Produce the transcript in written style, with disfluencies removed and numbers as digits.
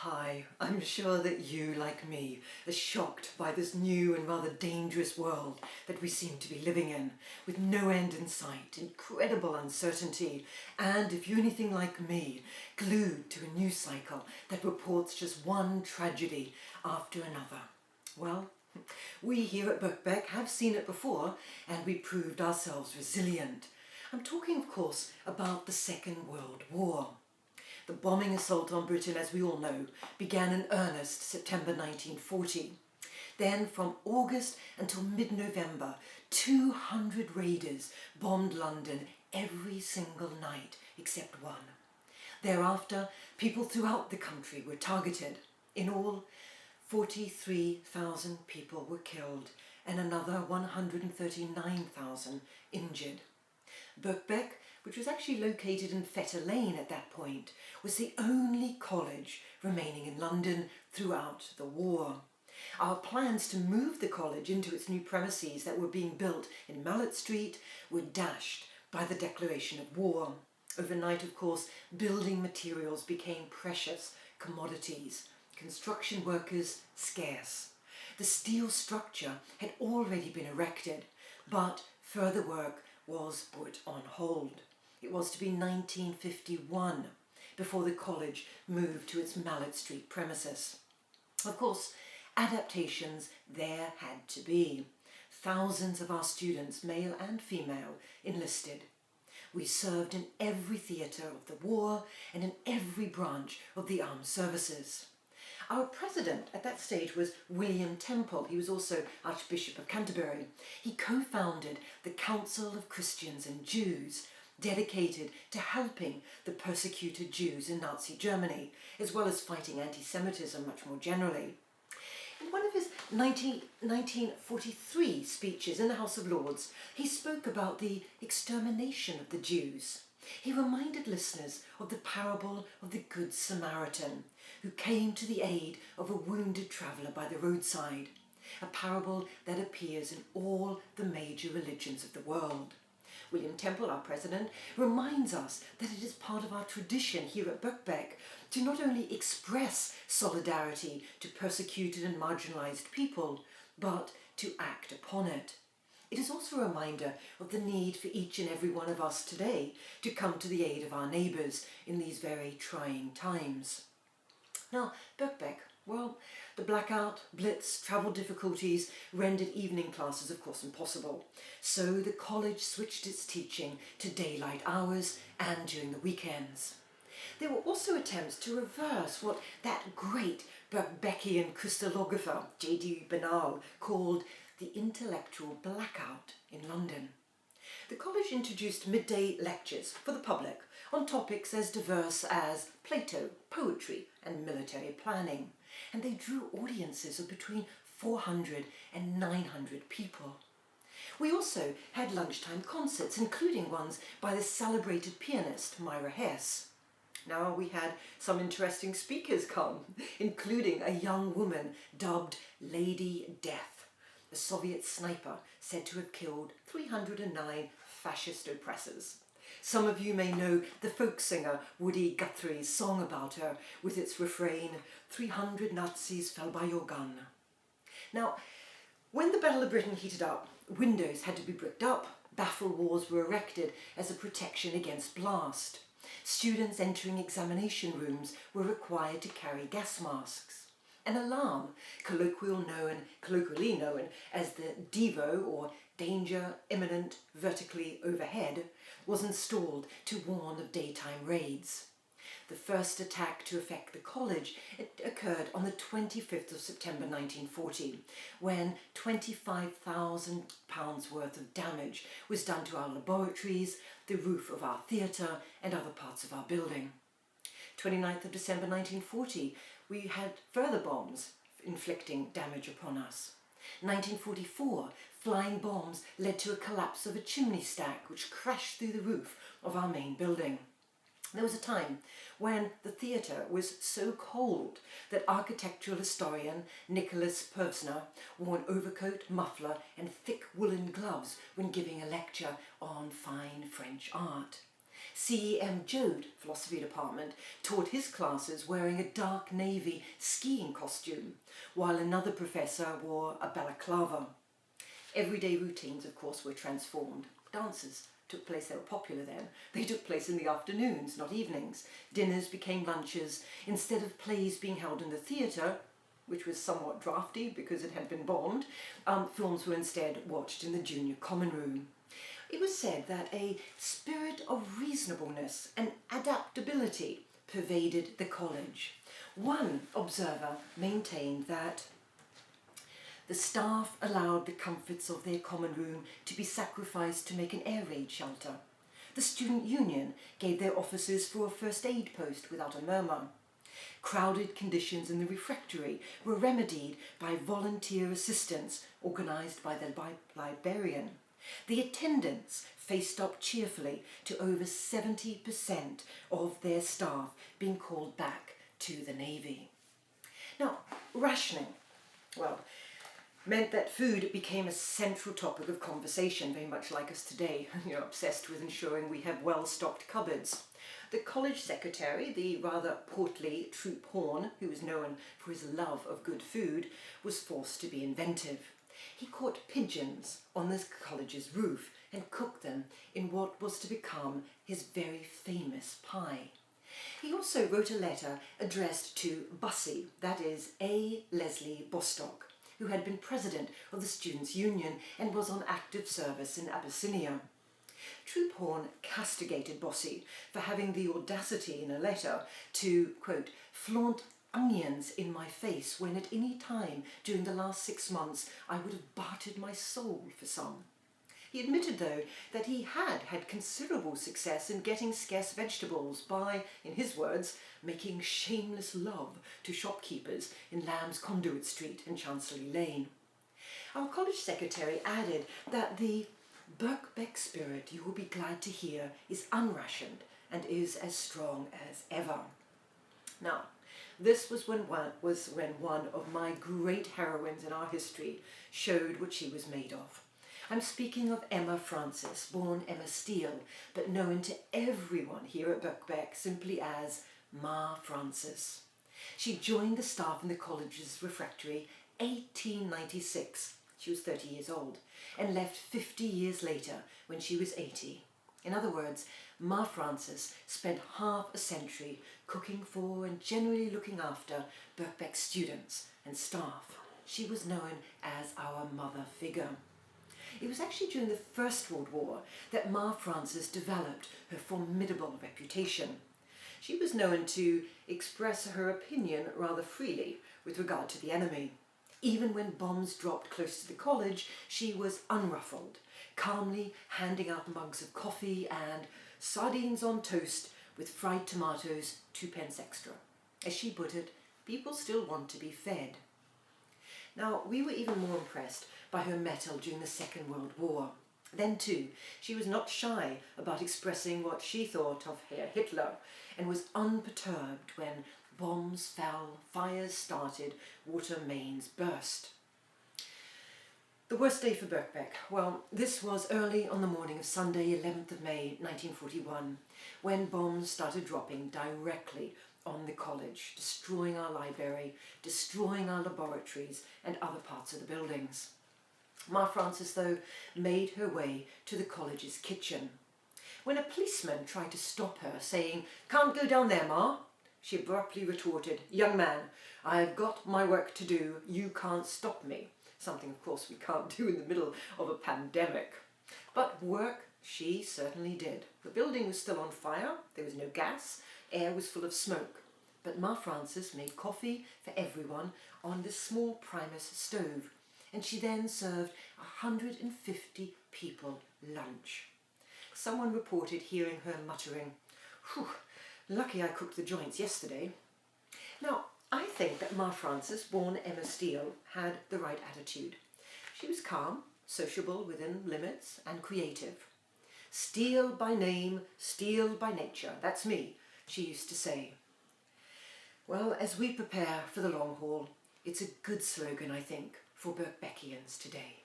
Hi, I'm sure that you, like me, are shocked by this new and rather dangerous world that we seem to be living in, with no end in sight, incredible uncertainty, and, if you're anything like me, glued to a news cycle that reports just one tragedy after another. Well, we here at Birkbeck have seen it before, and we proved ourselves resilient. I'm talking, of course, about the Second World War. The bombing assault on Britain, as we all know, began in earnest September 1940. Then, from August until mid-November, 200 raiders bombed London every single night except one. Thereafter, people throughout the country were targeted. In all, 43,000 people were killed and another 139,000 injured. Birkbeck, which was actually located in Fetter Lane at that point, was the only college remaining in London throughout the war. Our plans to move the college into its new premises that were being built in Mallet Street were dashed by the declaration of war. Overnight, of course, building materials became precious commodities, construction workers scarce. The steel structure had already been erected, but further work was put on hold. It was to be 1951 before the college moved to its Mallet Street premises. Of course, adaptations there had to be. Thousands of our students, male and female, enlisted. We served in every theatre of the war and in every branch of the armed services. Our president at that stage was William Temple. He was also Archbishop of Canterbury. He co-founded the Council of Christians and Jews, dedicated to helping the persecuted Jews in Nazi Germany, as well as fighting anti-Semitism much more generally. In one of his 1943 speeches in the House of Lords, he spoke about the extermination of the Jews. He reminded listeners of the parable of the Good Samaritan, who came to the aid of a wounded traveller by the roadside, a parable that appears in all the major religions of the world. William Temple, our president, reminds us that it is part of our tradition here at Birkbeck to not only express solidarity to persecuted and marginalised people, but to act upon it. It is also a reminder of the need for each and every one of us today to come to the aid of our neighbours in these very trying times. Now, Birkbeck, well, the blackout, blitz, travel difficulties rendered evening classes, of course, impossible. So the college switched its teaching to daylight hours and during the weekends. There were also attempts to reverse what that great Birkbeckian crystallographer, J.D. Bernal, called the intellectual blackout in London. The college introduced midday lectures for the public on topics as diverse as Plato, poetry and military planning, and they drew audiences of between 400 and 900 people. We also had lunchtime concerts, including ones by the celebrated pianist Myra Hess. Now we had some interesting speakers come, including a young woman dubbed Lady Death, a Soviet sniper said to have killed 309 fascist oppressors. Some of you may know the folk singer Woody Guthrie's song about her, with its refrain, 300 Nazis fell by your gun. Now, when the Battle of Britain heated up, windows had to be bricked up, baffle walls were erected as a protection against blast. Students entering examination rooms were required to carry gas masks. An alarm, colloquially known as the DEVO, or Danger Imminent Vertically Overhead, was installed to warn of daytime raids. The first attack to affect the college occurred on the 25th of September 1940, when £25,000 worth of damage was done to our laboratories, the roof of our theatre and other parts of our building. 29th of December 1940, we had further bombs inflicting damage upon us. 1944, flying bombs led to a collapse of a chimney stack which crashed through the roof of our main building. There was a time when the theatre was so cold that architectural historian Nicholas Pevsner wore an overcoat, muffler and thick woolen gloves when giving a lecture on fine French art. C.M. Joad, philosophy department, taught his classes wearing a dark navy skiing costume, while another professor wore a balaclava. Everyday routines, of course, were transformed. Dances took place, they were popular then. They took place in the afternoons, not evenings. Dinners became lunches. Instead of plays being held in the theatre, which was somewhat drafty because it had been bombed, films were instead watched in the junior common room. It was said that a spirit of reasonableness and adaptability pervaded the college. One observer maintained that the staff allowed the comforts of their common room to be sacrificed to make an air raid shelter. The student union gave their offices for a first aid post without a murmur. Crowded conditions in the refectory were remedied by volunteer assistance organised by the librarian. The attendants faced up cheerfully to over 70% of their staff being called back to the Navy. Now, rationing, well, meant that food became a central topic of conversation, very much like us today, obsessed with ensuring we have well-stocked cupboards. The college secretary, the rather portly Troop Horn, who was known for his love of good food, was forced to be inventive. He caught pigeons on the college's roof and cooked them in what was to become his very famous pie. He also wrote a letter addressed to Bussy, that is, A. Leslie Bostock, who had been president of the Students' Union and was on active service in Abyssinia. Troop Horn castigated Bossy for having the audacity in a letter to, quote, flaunt onions in my face when at any time during the last 6 months I would have bartered my soul for some. He admitted, though, that he had had considerable success in getting scarce vegetables by, in his words, making shameless love to shopkeepers in Lamb's Conduit Street and Chancery Lane. Our college secretary added that the Birkbeck spirit, you will be glad to hear, is unrationed and is as strong as ever. Now, this was when one of my great heroines in our history showed what she was made of. I'm speaking of Emma Francis, born Emma Steele, but known to everyone here at Birkbeck simply as Ma Francis. She joined the staff in the college's refectory 1896. She was 30 years old, and left 50 years later when she was 80. In other words, Ma Francis spent half a century cooking for and generally looking after Birkbeck students and staff. She was known as our mother figure. It was actually during the First World War that Ma Francis developed her formidable reputation. She was known to express her opinion rather freely with regard to the enemy. Even when bombs dropped close to the college, she was unruffled, calmly handing out mugs of coffee and sardines on toast with fried tomatoes, 2 pence extra. As she put it, people still want to be fed. Now, we were even more impressed by her mettle during the Second World War. Then, too, she was not shy about expressing what she thought of Herr Hitler and was unperturbed when bombs fell, fires started, water mains burst. The worst day for Birkbeck? Well, this was early on the morning of Sunday, 11th of May, 1941, when bombs started dropping directly on the college, destroying our library, destroying our laboratories and other parts of the buildings. Ma Francis, though, made her way to the college's kitchen. When a policeman tried to stop her, saying, "Can't go down there, Ma," she abruptly retorted, "Young man, I've got my work to do, you can't stop me." Something, of course, we can't do in the middle of a pandemic. But work she certainly did. The building was still on fire, there was no gas, air was full of smoke. But Ma Francis made coffee for everyone on this small Primus stove, and she then served 150 people lunch. Someone reported hearing her muttering, "Whew, lucky I cooked the joints yesterday." Now, I think that Ma Francis, born Emma Steele, had the right attitude. She was calm, sociable within limits, and creative. "Steele by name, Steele by nature, that's me," she used to say. Well, as we prepare for the long haul, it's a good slogan, I think, for Birkbeckians today.